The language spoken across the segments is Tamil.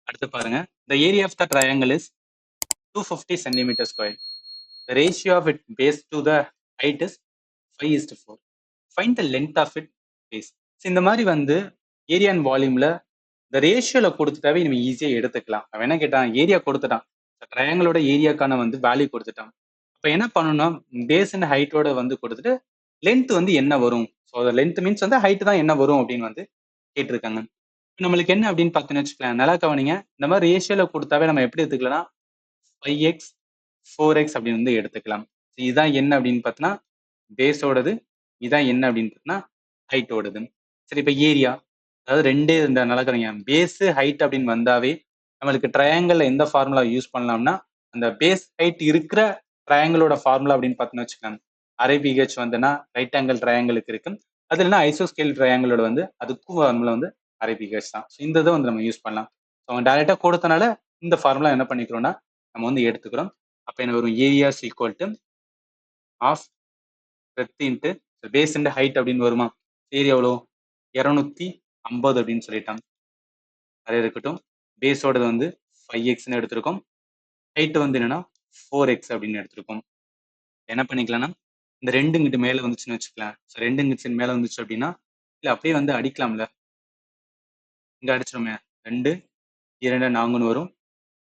அடுத்து பாருங்க. The area of the triangle is 250 centimeter square. The ratio of its base to the height is 5:4. Find the length of its base. So, இந்த மாதிரி வந்து ஏரியா அண்ட் வால்யூம்ல இந்த ரேஷியோல கொடுத்துட்டாவே நம்ம ஈஸியா எடுத்துக்கலாம். அவன் என்ன கேட்டான், ஏரியா கொடுத்துட்டான், ட்ரையாங்கிளோட ஏரியாக்கான வந்து வேல்யூ கொடுத்துட்டான். அப்ப என்ன பண்ணணும், பேஸ் அண்ட் ஹைட்டோட வந்து கொடுத்துட்டு லென்த் வந்து என்ன வரும், ஸோ லென்த் மீன்ஸ் வந்து ஹைட் தான் என்ன வரும் அப்படின்னு வந்து கேட்டிருக்காங்க. நம்மளுக்கு என்ன அப்படின்னு பார்த்தீங்கன்னு வச்சுக்கலாம், நல்லா கவனிங்க. இந்த மாதிரி ரேஷியோல கொடுத்தாவே நம்ம எப்படி எடுத்துக்கலாம்னா 5x 4x அப்படின்னு வந்து எடுத்துக்கலாம். இதுதான் என்ன அப்படின்னு பார்த்தீங்கன்னா பேஸோடது, இதான் என்ன அப்படின்னு பார்த்தீங்கன்னா ஹைட்டோடது. சரி, இப்போ ஏரியா, அதாவது ரெண்டே இந்த நல்லா கவனிங்க, பேஸ் ஹைட் அப்படின்னு வந்தாவே நம்மளுக்கு ட்ரையாங்கிள் எந்த ஃபார்முலா யூஸ் பண்ணலாம்னா அந்த பேஸ் ஹைட் இருக்கிற ட்ரையாங்கிளோட ஃபார்முலா அப்படின்னு பார்த்தீங்கன்னு வச்சுக்கலாம், RBH வந்துன்னா ரைட் ஆங்கிள் ட்ரையாங்கிளுக்கு இருக்கு. அது இல்லைன்னா ஐசோஸ்கேல் ட்ரையாங்கிளோட வந்து அதுக்கும் ஃபார்முலா வந்து RBH தான். ஸோ இந்த இதை வந்து நம்ம யூஸ் பண்ணலாம். ஸோ அவங்க டைரெக்டாக கொடுத்தனால இந்த ஃபார்முலா என்ன பண்ணிக்கிறோம்னா நம்ம வந்து எடுத்துக்கிறோம். அப்போ என்ன வரும், area equal to of breadth into base into height அப்படின்னு வருமா. ஏரியா எவ்வளோ 250 அப்படின்னு சொல்லிட்டாங்க. அதே இருக்கட்டும், பேஸோடது வந்து 5xன்னு எடுத்திருக்கோம், ஹைட் வந்து என்னன்னா 4x அப்படின்னு எடுத்திருக்கோம். என்ன பண்ணிக்கலாம்னா இந்த ரெண்டு இங்கிட்டு மேல வந்துச்சுன்னு வச்சுக்கலாம். ஸோ ரெண்டு இங்கிட்டு மேல வந்துச்சு அப்படின்னா இல்லை அப்படியே வந்து அடிக்கலாம்ல, இங்க அடிச்சிருமே 2 2 4ன்னு வரும்,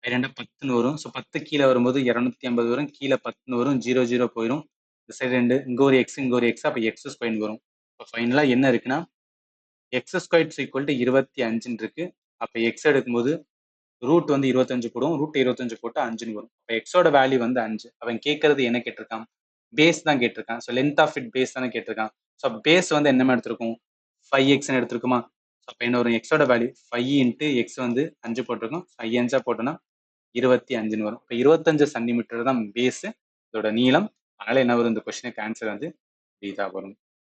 2 10ன்னு வரும். ஸோ 10 கீழே வரும்போது 250 வரும், கீழே 10ன்னு வரும், 0 0 போயிடும். இந்த சைடு 2, இங்க ஒரு எக்ஸ் இங்க ஒரு எக்ஸ், அப்போ எக்ஸ் ஸ்கொயர்னு வரும். இப்போ ஃபைனலா என்ன இருக்குன்னா எக்ஸ் ஸ்கொயர் ஈக்குவல் டு 25 இருக்கு. அப்போ எக்ஸ் எடுக்கும்போது ரூட் வந்து 25 போடும், ரூட் 25 போட்டு 5ன்னு வரும். இப்போ எக்ஸோட வேல்யூ வந்து 5. அவன் கேட்கறது என்ன கேட்டிருக்கான், பேஸ் தான் கேட்டிருக்கான். So length of it base தானே கேட்டிருக்கான். ஸோ பேஸ் வந்து என்னமா எடுத்திருக்கும் 5xன்னு எடுத்திருக்குமா. ஸோ அப்போ என்ன வரும், எக்ஸோட வேல்யூ 5 இன்ட்டு எக்ஸ் வந்து 5 போட்டிருக்கும், 5 5 போட்டோம்னா 25ன்னு வரும். இப்போ 25 சென்டிமீட்டர் தான் பேஸ், இதோட நீளம். அதனால என்ன வரும், இந்த கொஸ்டினுக்கு ஆன்சர் வந்து இதா வரும்.